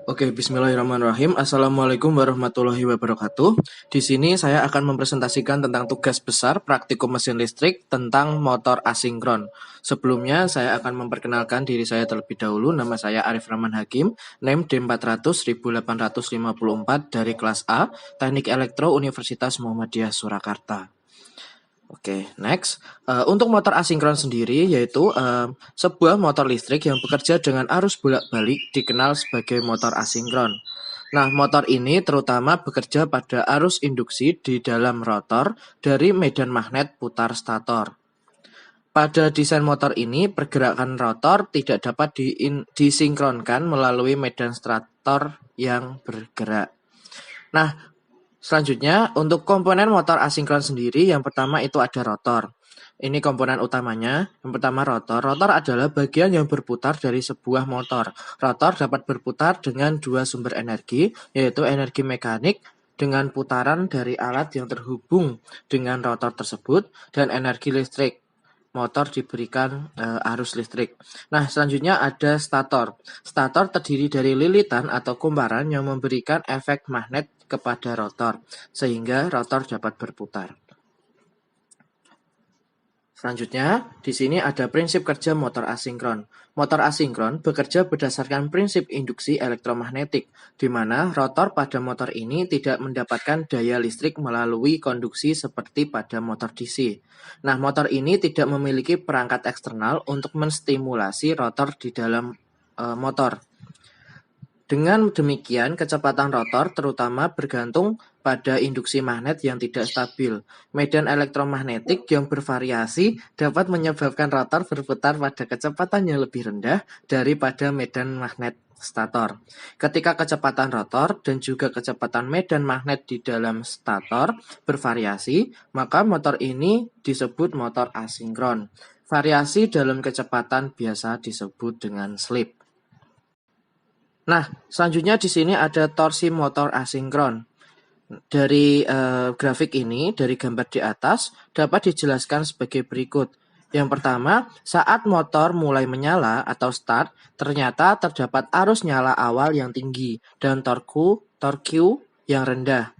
Oke, bismillahirrahmanirrahim. Assalamualaikum warahmatullahi wabarakatuh. Di sini saya akan mempresentasikan tentang tugas besar praktikum mesin listrik tentang motor asinkron. Sebelumnya, saya akan memperkenalkan diri saya terlebih dahulu. Nama saya Arif Rahman Hakim, NEM D400 1854 dari kelas A, Teknik Elektro Universitas Muhammadiyah Surakarta. Oke, next. Untuk motor asinkron sendiri yaitu sebuah motor listrik yang bekerja dengan arus bolak-balik dikenal sebagai motor asinkron. Nah, motor ini terutama bekerja pada arus induksi di dalam rotor dari medan magnet putar stator. Pada desain motor ini, pergerakan rotor tidak dapat disinkronkan melalui medan stator yang bergerak. Nah, selanjutnya, untuk komponen motor asinkron sendiri, yang pertama itu ada rotor. Ini komponen utamanya. Yang pertama rotor. Rotor adalah bagian yang berputar dari sebuah motor. Rotor dapat berputar dengan dua sumber energi, yaitu energi mekanik dengan putaran dari alat yang terhubung dengan rotor tersebut, dan energi listrik. Motor diberikan arus listrik. Nah, selanjutnya ada stator. Stator terdiri dari lilitan atau kumparan yang memberikan efek magnet kepada rotor, sehingga rotor dapat berputar. Selanjutnya, di sini ada prinsip kerja motor asinkron. Motor asinkron bekerja berdasarkan prinsip induksi elektromagnetik, di mana rotor pada motor ini tidak mendapatkan daya listrik melalui konduksi seperti pada motor DC. Nah, motor ini tidak memiliki perangkat eksternal untuk menstimulasi rotor di dalam motor. Dengan demikian, kecepatan rotor terutama bergantung pada induksi magnet yang tidak stabil. Medan elektromagnetik yang bervariasi dapat menyebabkan rotor berputar pada kecepatan yang lebih rendah daripada medan magnet stator. Ketika kecepatan rotor dan juga kecepatan medan magnet di dalam stator bervariasi, maka motor ini disebut motor asinkron. Variasi dalam kecepatan biasa disebut dengan slip. Nah, selanjutnya di sini ada torsi motor asinkron. Dari grafik ini, dari gambar di atas, dapat dijelaskan sebagai berikut. Yang pertama, saat motor mulai menyala atau start, ternyata terdapat arus nyala awal yang tinggi dan torque yang rendah.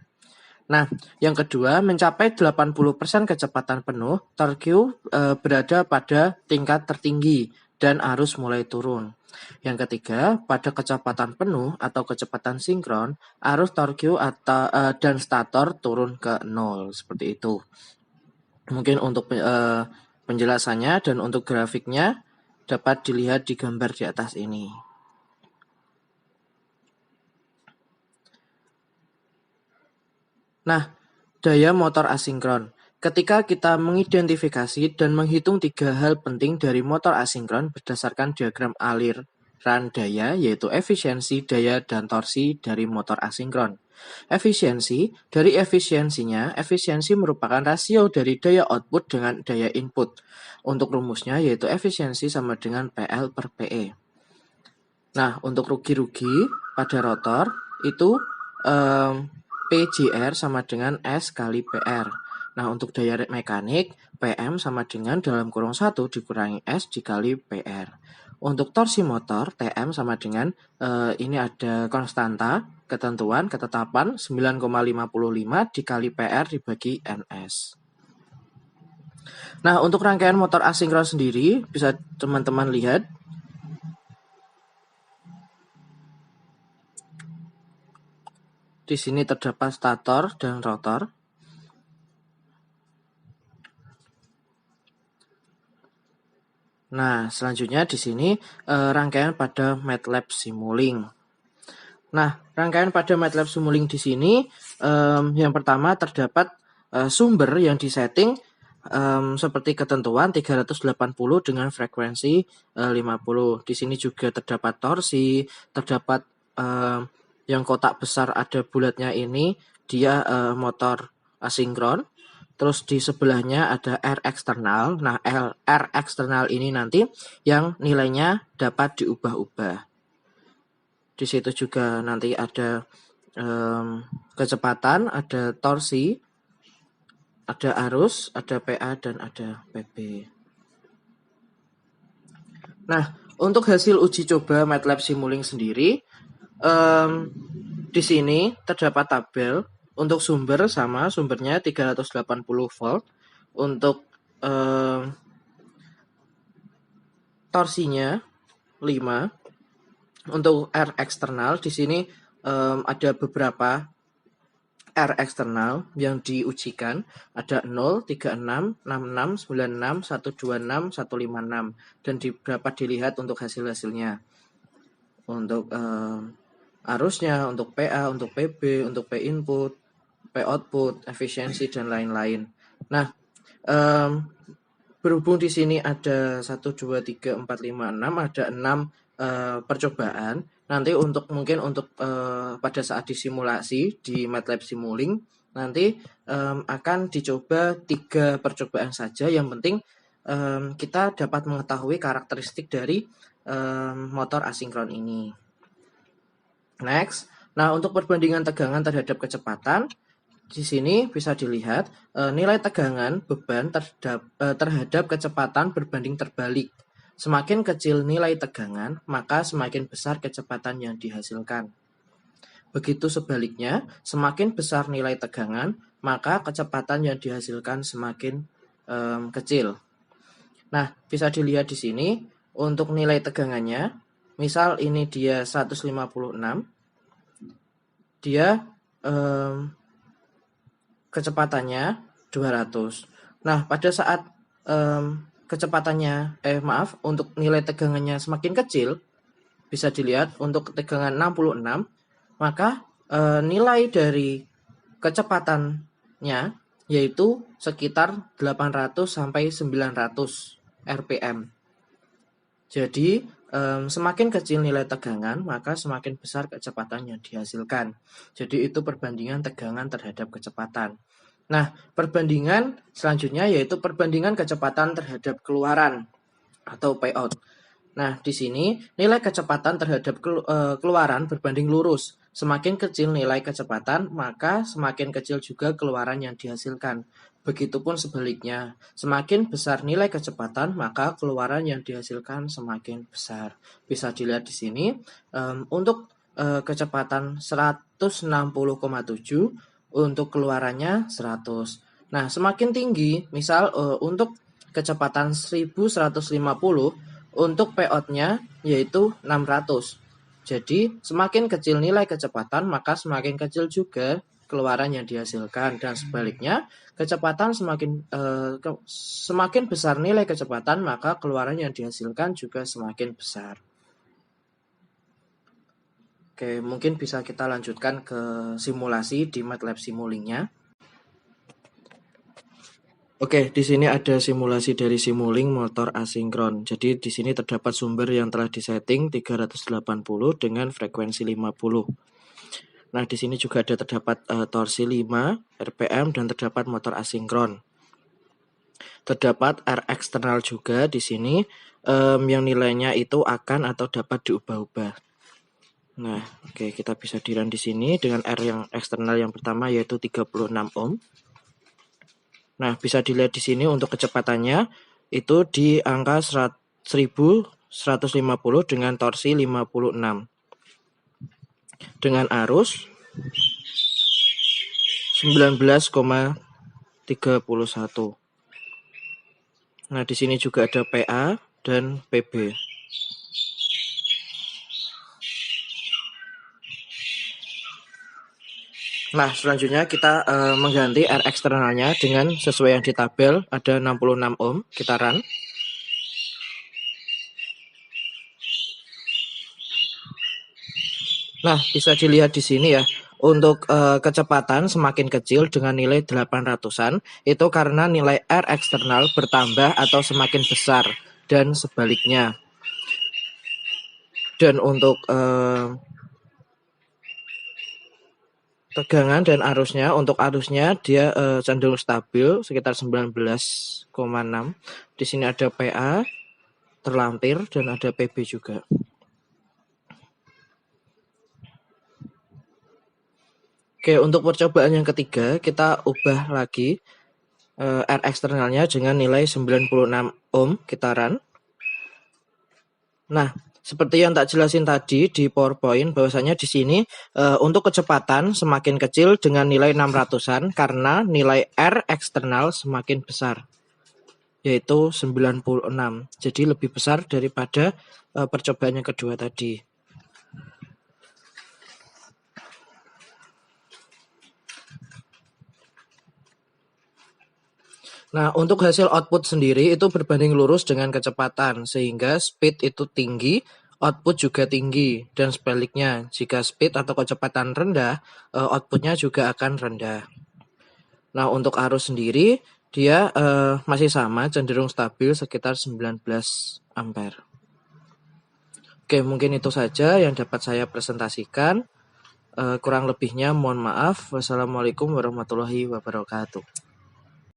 Nah, yang kedua, mencapai 80% kecepatan penuh, torque berada pada tingkat tertinggi dan arus mulai turun. Yang ketiga, pada kecepatan penuh atau kecepatan sinkron, arus torque dan stator turun ke 0, seperti itu. Mungkin untuk penjelasannya dan untuk grafiknya dapat dilihat di gambar di atas ini. Nah, daya motor asinkron. Ketika kita mengidentifikasi dan menghitung tiga hal penting dari motor asinkron berdasarkan diagram aliran daya, yaitu efisiensi, daya, dan torsi dari motor asinkron. Dari efisiensinya, efisiensi merupakan rasio dari daya output dengan daya input. Untuk rumusnya yaitu efisiensi sama dengan PL per PE. Nah, untuk rugi-rugi pada rotor itu PJR sama dengan S kali PR. Nah, untuk daya mekanik, PM sama dengan dalam kurung 1 dikurangi S dikali PR. Untuk torsi motor, TM sama dengan, ini ada konstanta, ketentuan, ketetapan 9,55 dikali PR dibagi NS. Nah, untuk rangkaian motor asinkron sendiri, bisa teman-teman lihat. Di sini terdapat stator dan rotor. Nah, selanjutnya di sini rangkaian pada MATLAB Simulink. Nah, rangkaian pada MATLAB Simulink di sini yang pertama terdapat sumber yang disetting seperti ketentuan 380 dengan frekuensi 50. Di sini juga terdapat torsi, terdapat yang kotak besar ada bulatnya ini, dia motor asinkron. Terus di sebelahnya ada R eksternal. Nah, R eksternal ini nanti yang nilainya dapat diubah-ubah. Di situ juga nanti ada kecepatan, ada torsi, ada arus, ada PA, dan ada PB. Nah, untuk hasil uji coba MATLAB Simulink sendiri, Di sini terdapat tabel untuk sumbernya 380 volt, untuk torsinya 5, untuk R eksternal di sini ada beberapa R eksternal yang diujikan, ada 0, 36, 66, 96, 126, 156, dan dapat dilihat untuk hasil-hasilnya. Untuk arusnya, untuk PA, untuk PB, untuk P input, P output, efisiensi, dan lain-lain. Nah, berhubung di sini ada 1, 2, 3, 4, 5, 6, ada 6 percobaan. Nanti mungkin untuk pada saat disimulasi di MATLAB Simulink, nanti akan dicoba 3 percobaan saja. Yang penting kita dapat mengetahui karakteristik dari motor asinkron ini. Next, nah untuk perbandingan tegangan terhadap kecepatan, di sini bisa dilihat nilai tegangan beban terhadap kecepatan berbanding terbalik. Semakin kecil nilai tegangan, maka semakin besar kecepatan yang dihasilkan. Begitu sebaliknya, semakin besar nilai tegangan, maka kecepatan yang dihasilkan semakin kecil. Nah, bisa dilihat di sini untuk nilai tegangannya, misal ini dia 156, dia kecepatannya 200. Nah, pada saat untuk nilai tegangannya semakin kecil, bisa dilihat untuk tegangan 66, maka nilai dari kecepatannya yaitu sekitar 800 sampai 900 rpm. Jadi semakin kecil nilai tegangan, maka semakin besar kecepatan yang dihasilkan. Jadi itu perbandingan tegangan terhadap kecepatan. Nah, perbandingan selanjutnya yaitu perbandingan kecepatan terhadap keluaran atau payout. Nah, di sini nilai kecepatan terhadap keluaran berbanding lurus. Semakin kecil nilai kecepatan, maka semakin kecil juga keluaran yang dihasilkan. Begitupun sebaliknya, semakin besar nilai kecepatan, maka keluaran yang dihasilkan semakin besar. Bisa dilihat di sini, untuk kecepatan 160,7, untuk keluarannya 100. Nah, semakin tinggi, misal untuk kecepatan 1150, untuk payout-nya yaitu 600. Jadi, semakin kecil nilai kecepatan, maka semakin kecil juga keluaran yang dihasilkan. Dan sebaliknya, kecepatan semakin besar nilai kecepatan, maka keluaran yang dihasilkan juga semakin besar. Oke, mungkin bisa kita lanjutkan ke simulasi di MATLAB Simulink-nya. Oke, di sini ada simulasi dari Simulink motor asinkron. Jadi di sini terdapat sumber yang telah disetting 380 dengan frekuensi 50. Nah, di sini juga terdapat torsi 5 rpm dan terdapat motor asinkron. Terdapat R eksternal juga di sini yang nilainya itu akan atau dapat diubah-ubah. Nah, oke, kita bisa di-run di sini dengan R yang eksternal yang pertama yaitu 36 ohm. Nah, bisa dilihat di sini untuk kecepatannya itu di angka 1150 dengan torsi 56. Dengan arus 19,31. Nah, di sini juga ada PA dan PB. Nah, selanjutnya kita mengganti R eksternalnya dengan sesuai yang di tabel, ada 66 ohm, kita run. Nah, bisa dilihat di sini ya, untuk kecepatan semakin kecil dengan nilai 800-an, itu karena nilai R eksternal bertambah atau semakin besar, dan sebaliknya. Dan untuk tegangan dan arusnya, untuk arusnya dia cenderung stabil sekitar 19,6. Di sini ada PA terlampir dan ada PB juga. Oke, untuk percobaan yang ketiga kita ubah lagi R eksternalnya dengan nilai 96 ohm, kita run. Nah, Seperti yang tak jelasin tadi di PowerPoint, bahwasanya di sini untuk kecepatan semakin kecil dengan nilai 600-an karena nilai R eksternal semakin besar, yaitu 96. Jadi lebih besar daripada percobaan yang kedua tadi. Nah, untuk hasil output sendiri itu berbanding lurus dengan kecepatan, sehingga speed itu tinggi, output juga tinggi, dan sebaliknya, jika speed atau kecepatan rendah, outputnya juga akan rendah. Nah, untuk arus sendiri, dia masih sama, cenderung stabil sekitar 19 ampere. Oke, mungkin itu saja yang dapat saya presentasikan. Kurang lebihnya mohon maaf. Wassalamualaikum warahmatullahi wabarakatuh.